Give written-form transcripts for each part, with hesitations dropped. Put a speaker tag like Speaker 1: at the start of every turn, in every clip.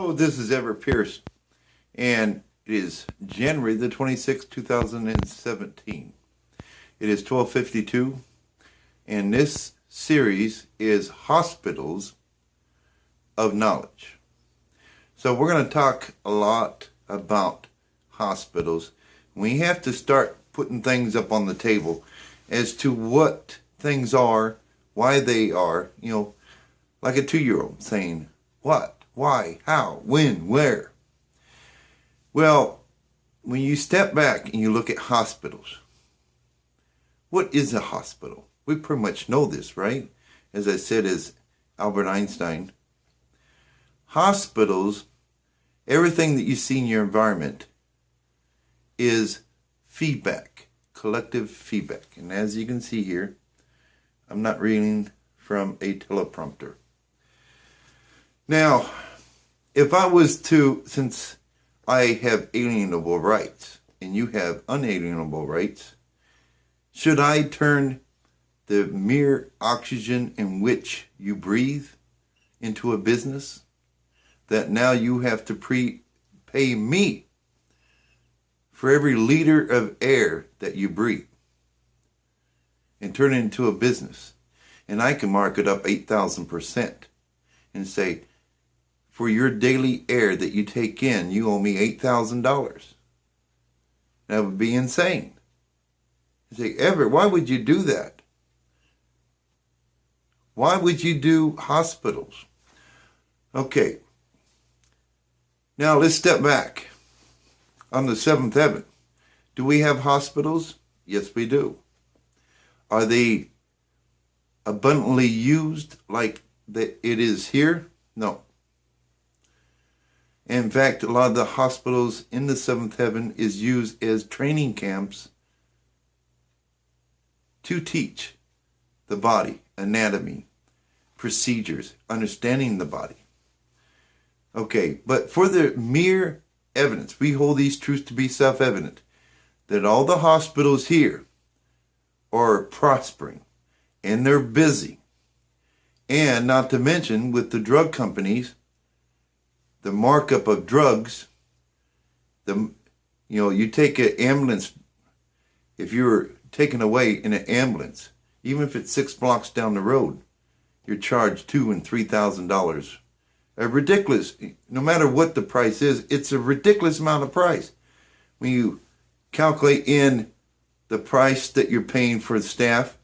Speaker 1: Hello, this is Everett Pierce, and it is January the 26th, 2017. It is 12:52, and this series is Hospitals of Knowledge. So we're going to talk a lot about hospitals. We have to start putting things up on the table as to what things are, why they are, like a 2-year-old saying, what? Why? How? When? Where? Well, when you step back and you look at hospitals, what is a hospital? We pretty much know this, right? As I said, as Albert Einstein. Hospitals, everything that you see in your environment is feedback, collective feedback. And as you can see here, I'm not reading from a teleprompter. Now, if I was to, since I have alienable rights and you have unalienable rights, should I turn the mere oxygen in which you breathe into a business that now you have to pay me for every liter of air that you breathe and turn it into a business? And I can mark it up 8,000% and say, for your daily air that you take in, you owe me $8,000. That would be insane. You say, Everett, why would you do that? Why would you do hospitals? Okay. Now let's step back. On the seventh heaven, do we have hospitals? Yes, we do. Are they abundantly used like it is here? No. In fact, a lot of the hospitals in the seventh heaven is used as training camps to teach the body, anatomy, procedures, understanding the body. Okay, but for the mere evidence, we hold these truths to be self-evident, that all the hospitals here are prospering, and they're busy. And not to mention, with the drug companies, the markup of drugs, you take an ambulance, if you're taken away in an ambulance, even if it's 6 blocks down the road, you're charged $2,000 and $3,000. A ridiculous, no matter what the price is, it's a ridiculous amount of price. When you calculate in the price that you're paying for the staff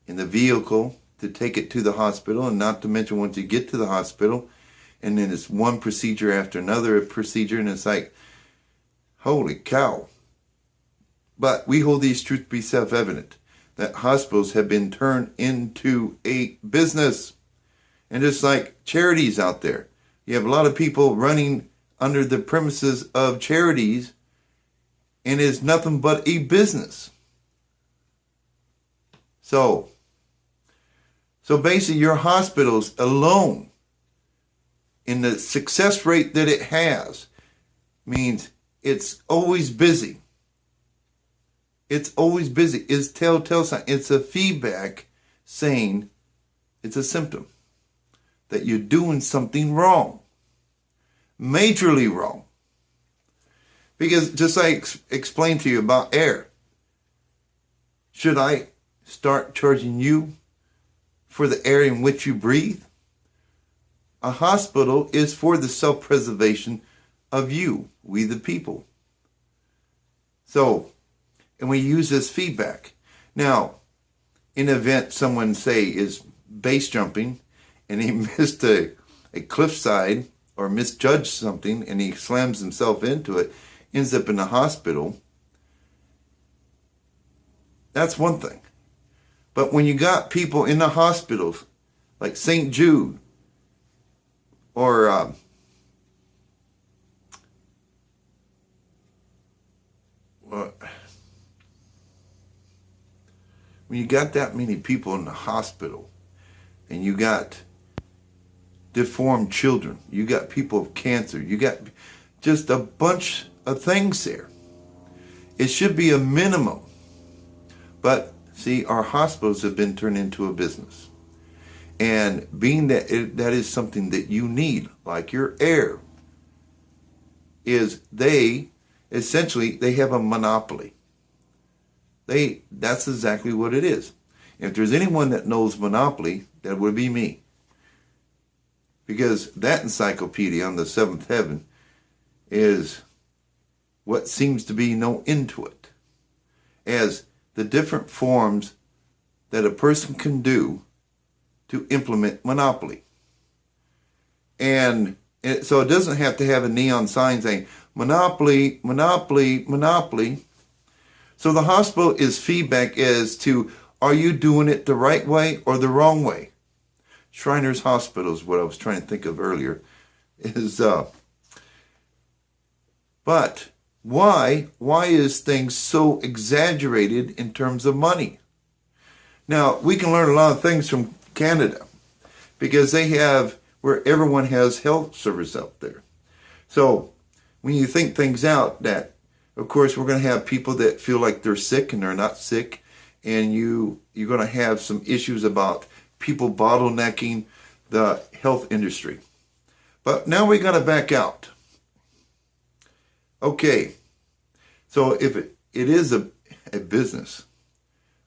Speaker 1: in the vehicle to take it to the hospital, and not to mention once you get to the hospital, and then it's one procedure after another procedure, and it's like, holy cow. But we hold these truths to be self-evident, that hospitals have been turned into a business. And just like charities out there, you have a lot of people running under the premises of charities, and it's nothing but a business. So basically your hospitals alone, in the success rate that it has, means it's always busy. It's always busy. It's telltale sign. It's a feedback saying it's a symptom that you're doing something wrong. Majorly wrong. Because just like I explained to you about air, should I start charging you for the air in which you breathe? A hospital is for the self-preservation of you, we the people. So, and we use this feedback. Now, in an event someone, say, is base jumping and he missed a cliffside or misjudged something and he slams himself into it, ends up in the hospital, that's one thing. But when you got people in the hospitals, like St. Jude, or when you got that many people in the hospital, and you got deformed children, you got people with cancer, you got just a bunch of things there, it should be a minimum. But see, our hospitals have been turned into a business. And being that that is something that you need, like your air, is they have a monopoly. That's exactly what it is. If there's anyone that knows monopoly, that would be me. Because that encyclopedia on the seventh heaven is what seems to be no end to it, as the different forms that a person can do to implement monopoly. And so it doesn't have to have a neon sign saying, monopoly, monopoly, monopoly. So the hospital is feedback as to, are you doing it the right way or the wrong way? Shriners Hospital is what I was trying to think of earlier. But why is things so exaggerated in terms of money? Now, we can learn a lot of things from Canada because they have where everyone has health service out there. So when you think things out, that of course we're going to have people that feel like they're sick and they're not sick, and you're going to have some issues about people bottlenecking the health industry. But now we got to back out. Okay, so if it is a business,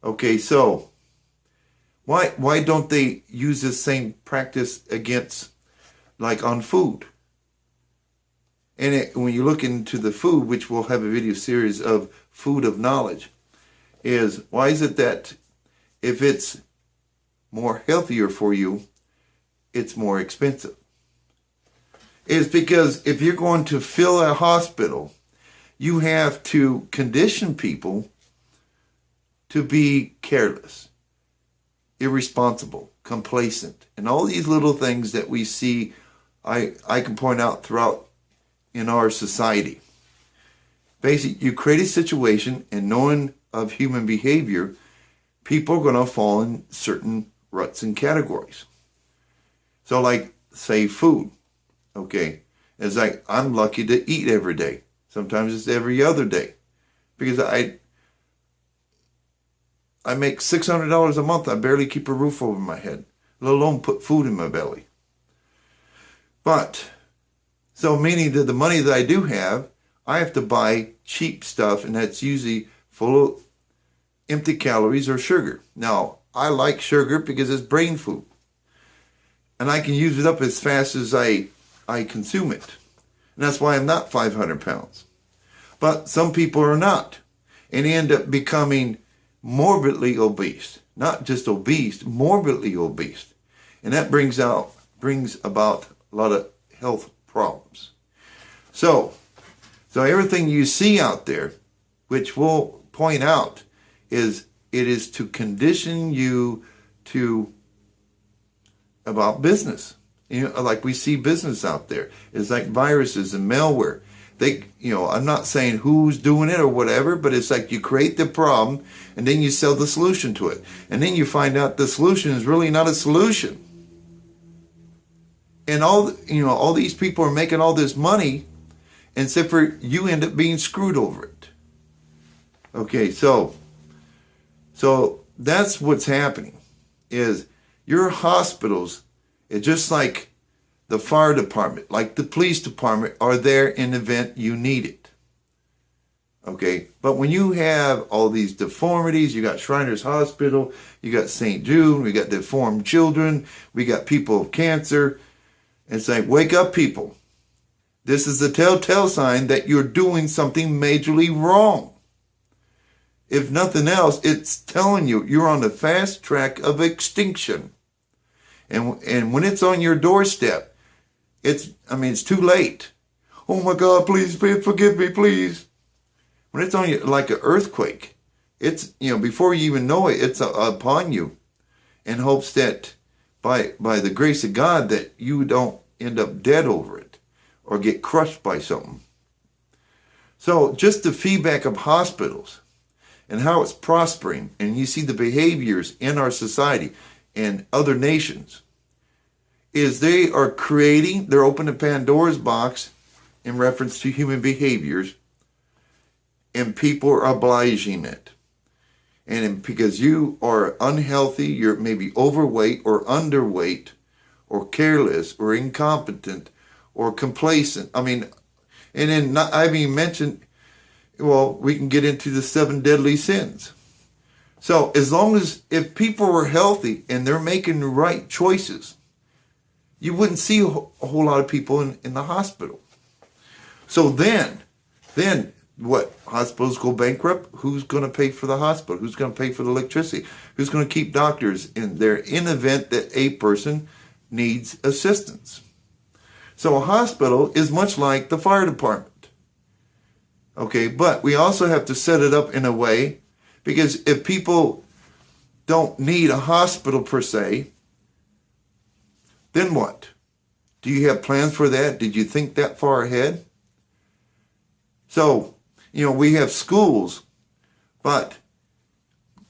Speaker 1: okay, so why don't they use this same practice against, like on food? And when you look into the food, which we'll have a video series of food of knowledge, is why is it that if it's more healthier for you, it's more expensive? It's because if you're going to fill a hospital, you have to condition people to be careless, irresponsible, complacent, and all these little things that we see, I can point out throughout in our society. Basically, you create a situation, and knowing of human behavior, people are going to fall in certain ruts and categories. So like, say, food. Okay, it's like I'm lucky to eat every day. Sometimes it's every other day, because I make $600 a month. I barely keep a roof over my head, let alone put food in my belly. But so meaning that the money that I do have, I have to buy cheap stuff, and that's usually full of empty calories or sugar. Now, I like sugar because it's brain food, and I can use it up as fast as I consume it. And that's why I'm not 500 pounds. But some people are not, and they end up becoming morbidly obese. Not just obese, morbidly obese. And that brings about a lot of health problems. So everything you see out there, which we'll point out, it is to condition you to about business. You know, like we see business out there. It's like viruses and malware. I'm not saying who's doing it or whatever, but it's like you create the problem and then you sell the solution to it. And then you find out the solution is really not a solution. And all these people are making all this money, except for you end up being screwed over it. Okay, so that's what's happening, is your hospitals, it's just like the fire department, like the police department, are there in the event you need it. Okay, but when you have all these deformities, you got Shriners Hospital, you got St. Jude, we got deformed children, we got people with cancer. It's like, wake up, people. This is the telltale sign that you're doing something majorly wrong. If nothing else, it's telling you you're on the fast track of extinction. And when it's on your doorstep, it's too late. Oh my God, please forgive me, please. When it's on you like an earthquake, it's, before you even know it, it's upon you, in hopes that by the grace of God that you don't end up dead over it or get crushed by something. So just the feedback of hospitals and how it's prospering, and you see the behaviors in our society and other nations, is they're opening Pandora's box in reference to human behaviors, and people are obliging it. And because you are unhealthy, you're maybe overweight or underweight or careless or incompetent or complacent. And then I haven't even mentioned, well, we can get into the 7 deadly sins. So as long as, if people are healthy and they're making the right choices, you wouldn't see a whole lot of people in the hospital. So then what? Hospitals go bankrupt? Who's going to pay for the hospital? Who's going to pay for the electricity? Who's going to keep doctors in there in the event that a person needs assistance? So a hospital is much like the fire department. Okay, but we also have to set it up in a way, because if people don't need a hospital per se, then what? Do you have plans for that? Did you think that far ahead? So, we have schools, but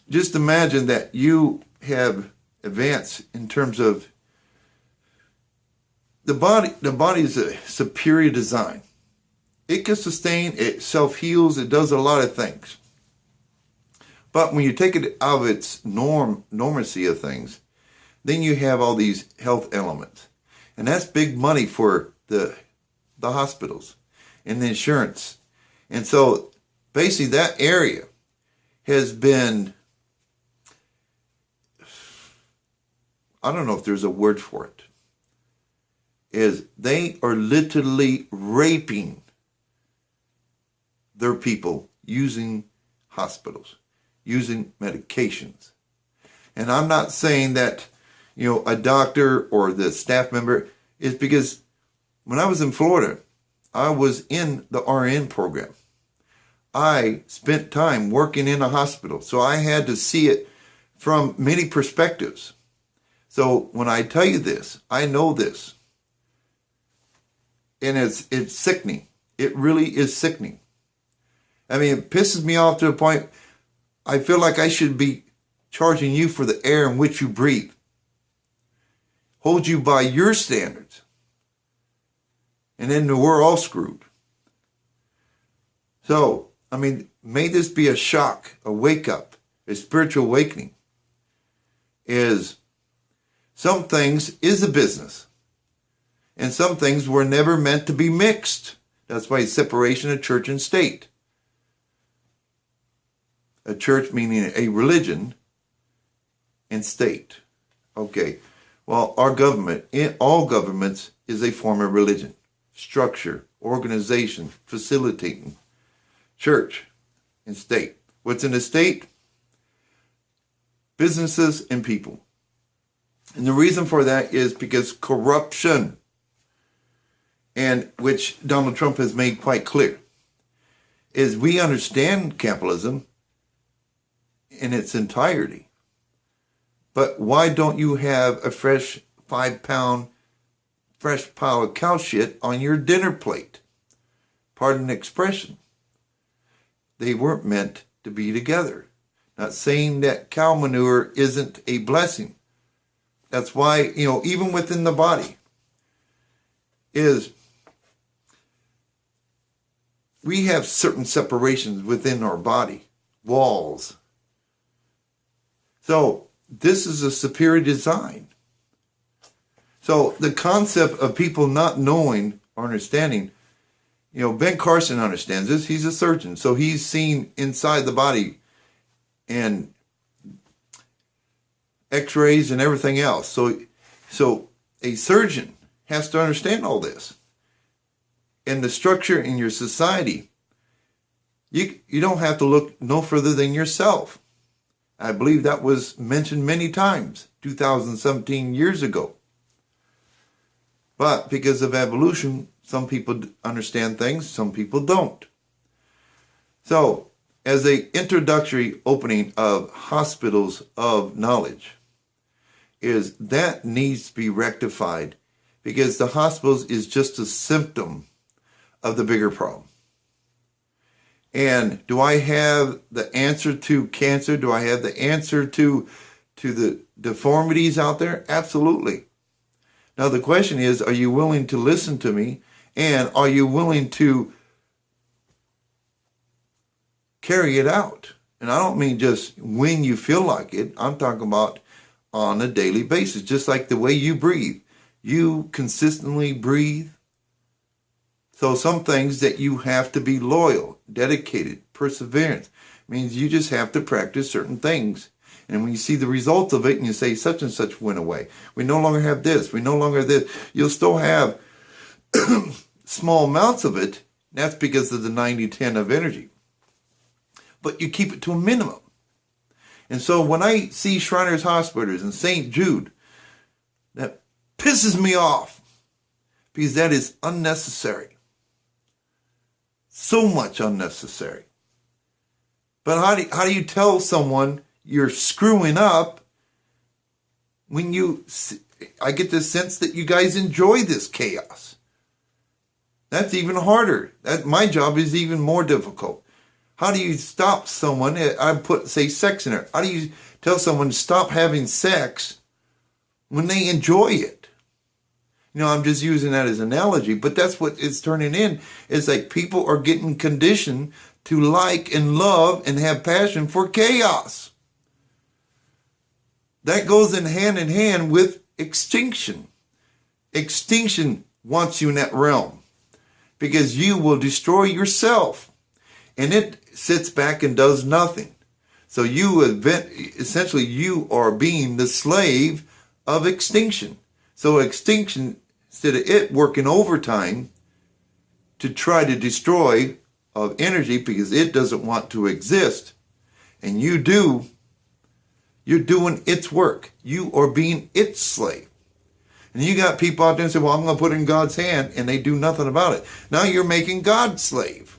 Speaker 1: just imagine that you have advanced in terms of the body. The body is a superior design. It can sustain, it self-heals, it does a lot of things. But when you take it out of its normacy of things, then you have all these health elements. And that's big money for the hospitals and the insurance. And so basically that area has been, I don't know if there's a word for it, is they are literally raping their people using hospitals, using medications. And I'm not saying that, a doctor or the staff member is, because when I was in Florida, I was in the RN program. I spent time working in a hospital, so I had to see it from many perspectives. So when I tell you this, I know this. And it's sickening. It really is sickening. I mean, it pisses me off to the point I feel like I should be charging you for the air in which you breathe. Hold you by your standards. And then we're all screwed. So, I mean, may this be a shock, a wake-up, a spiritual awakening. Is some things is a business. And some things were never meant to be mixed. That's why it's separation of church and state. A church meaning a religion, and state. Okay, well, our government, all governments, is a form of religion. Structure, organization, facilitating. Church and state. What's in the state? Businesses and people. And the reason for that is because corruption, and which Donald Trump has made quite clear, is we understand capitalism in its entirety. But why don't you have a fresh 5-pound fresh pile of cow shit on your dinner plate? Pardon the expression. They weren't meant to be together. Not saying that cow manure isn't a blessing. That's why, even within the body, is we have certain separations within our body, walls. So this is a superior design. So the concept of people not knowing or understanding, Ben Carson understands this. He's a surgeon, so he's seen inside the body and x-rays and everything else. So a surgeon has to understand all this. And the structure in your society, you don't have to look no further than yourself. I believe that was mentioned many times, 2017 years ago. But because of evolution, some people understand things, some people don't. So, as an introductory opening of hospitals of knowledge, is that needs to be rectified, because the hospitals is just a symptom of the bigger problem. And do I have the answer to cancer? Do I have the answer to the deformities out there? Absolutely. Now the question is, are you willing to listen to me? And are you willing to carry it out? And I don't mean just when you feel like it. I'm talking about on a daily basis, just like the way you breathe. You consistently breathe So some things that you have to be loyal, dedicated, perseverance means you just have to practice certain things. And when you see the results of it and you say such and such went away, we no longer have this, we no longer have this, you'll still have small amounts of it. That's because of the 90-10 of energy. But you keep it to a minimum. And so when I see Shriners Hospitals and St. Jude, that pisses me off because that is unnecessary. So much unnecessary. But how do you tell someone you're screwing up when I get the sense that you guys enjoy this chaos? That's even harder. My job is even more difficult. How do you stop someone? I say sex in there. How do you tell someone to stop having sex when they enjoy it? I'm just using that as an analogy, but that's what it's turning in. It's like people are getting conditioned to like and love and have passion for chaos. That goes in hand with extinction. Extinction wants you in that realm because you will destroy yourself. And it sits back and does nothing. So essentially you are being the slave of extinction. So extinction, instead of it working overtime to try to destroy of energy because it doesn't want to exist, and you do, you're doing its work. You are being its slave. And you got people out there and say, well, I'm going to put it in God's hand, and they do nothing about it. Now you're making God slave.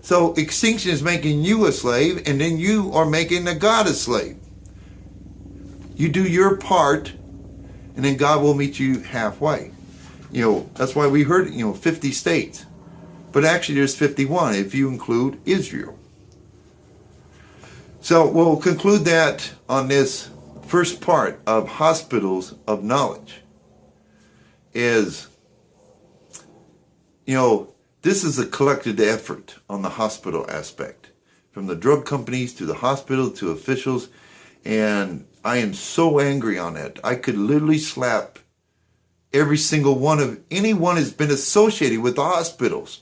Speaker 1: So extinction is making you a slave, and then you are making the God a slave. You do your part, and then God will meet you halfway. That's why we heard, 50 states. But actually there's 51 if you include Israel. So we'll conclude that on this first part of Hospitals of Knowledge. Is, this is a collective effort on the hospital aspect. From the drug companies to the hospital to officials. And I am so angry on that. I could literally slap every single one of anyone who's been associated with the hospitals.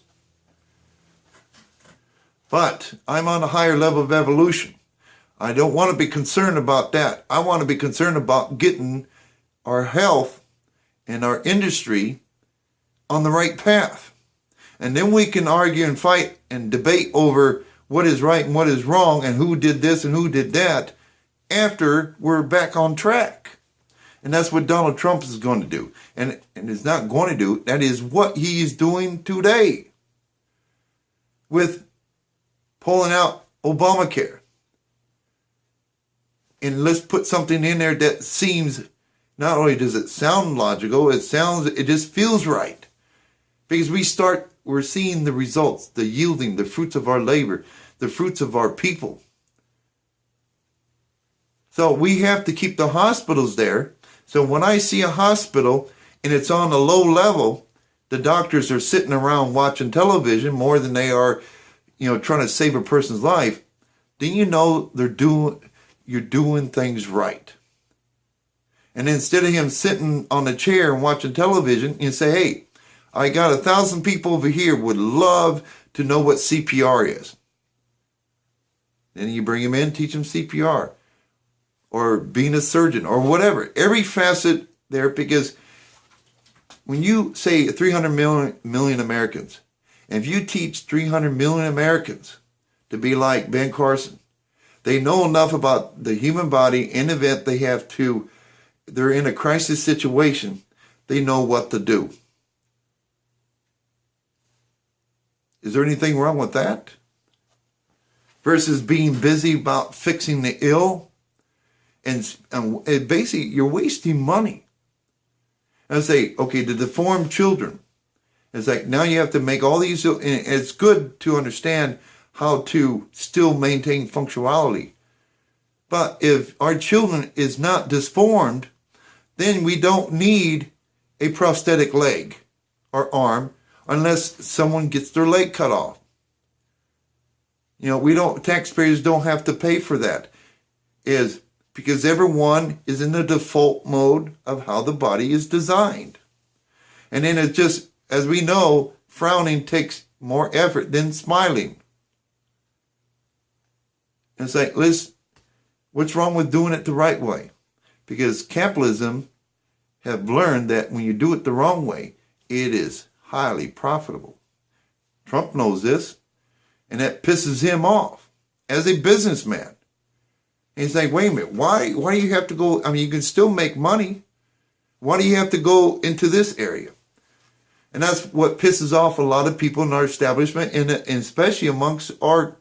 Speaker 1: But I'm on a higher level of evolution. I don't want to be concerned about that. I want to be concerned about getting our health and our industry on the right path. And then we can argue and fight and debate over what is right and what is wrong and who did this and who did that after we're back on track. And that's what Donald Trump is going to do. And is not going to do. That is what he is doing today with pulling out Obamacare. And let's put something in there that seems, not only does it sound logical, it just feels right. Because we're seeing the results, the yielding, the fruits of our labor, the fruits of our people. So we have to keep the hospitals there. So when I see a hospital and it's on a low level, the doctors are sitting around watching television more than they are, trying to save a person's life, then you're doing things right. And instead of him sitting on a chair and watching television, you say, hey, I got 1,000 people over here would love to know what CPR is. Then you bring him in, teach him CPR. Or being a surgeon, or whatever. Every facet there, because when you say 300 million Americans, and if you teach 300 million Americans to be like Ben Carson, they know enough about the human body in the event they're in a crisis situation, they know what to do. Is there anything wrong with that? Versus being busy about fixing the ill, and basically you're wasting money. And I say, okay, the deformed children. It's like now you have to make all these, and it's good to understand how to still maintain functionality. But if our children is not disformed, then we don't need a prosthetic leg or arm unless someone gets their leg cut off. Taxpayers don't have to pay for that. Because everyone is in the default mode of how the body is designed. And then it's just as we know, frowning takes more effort than smiling. And it's like, Liz, what's wrong with doing it the right way? Because capitalism have learned that when you do it the wrong way, it is highly profitable. Trump knows this, and that pisses him off as a businessman. And he's like, wait a minute, why do you have to go? I mean, you can still make money. Why do you have to go into this area? And that's what pisses off a lot of people in our establishment, and especially amongst our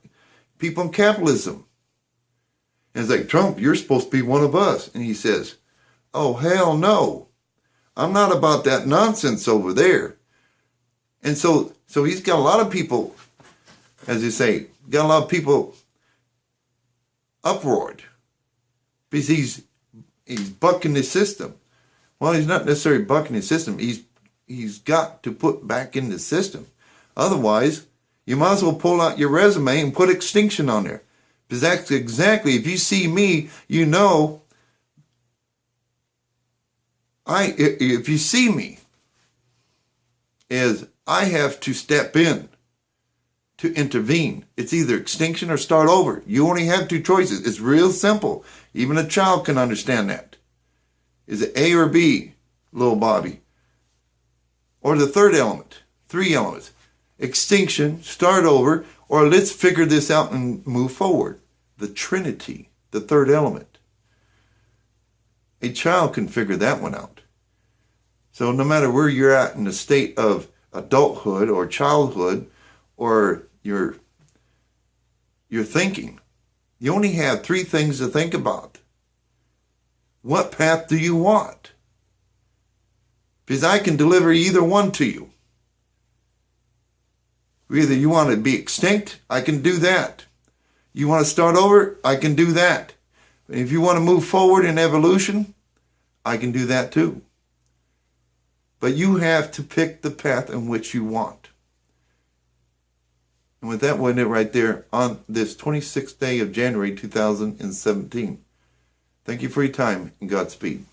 Speaker 1: people in capitalism. And it's like, Trump, you're supposed to be one of us. And he says, oh, hell no. I'm not about that nonsense over there. And so he's got a lot of people, as you say, got a lot of people uproared because he's bucking the system. Well, he's not necessarily bucking the system. He's got to put back in the system. Otherwise, you might as well pull out your resume and put extinction on there. Because that's exactly, if you see me, you know, if you see me, is I have to step in to intervene. It's either extinction or start over. You only have two choices. It's real simple. Even a child can understand that. Is it A or B, little Bobby? Or the third element, 3 elements. Extinction, start over, or let's figure this out and move forward. The Trinity, the third element. A child can figure that one out. So no matter where you're at in the state of adulthood or childhood or your thinking, you only have 3 things to think about. What path do you want? Because I can deliver either one to you. Either you want to be extinct, I can do that. You want to start over, I can do that. If you want to move forward in evolution, I can do that too. But you have to pick the path in which you want. And with that, we'll end it right there on this 26th day of January 2017. Thank you for your time, and Godspeed.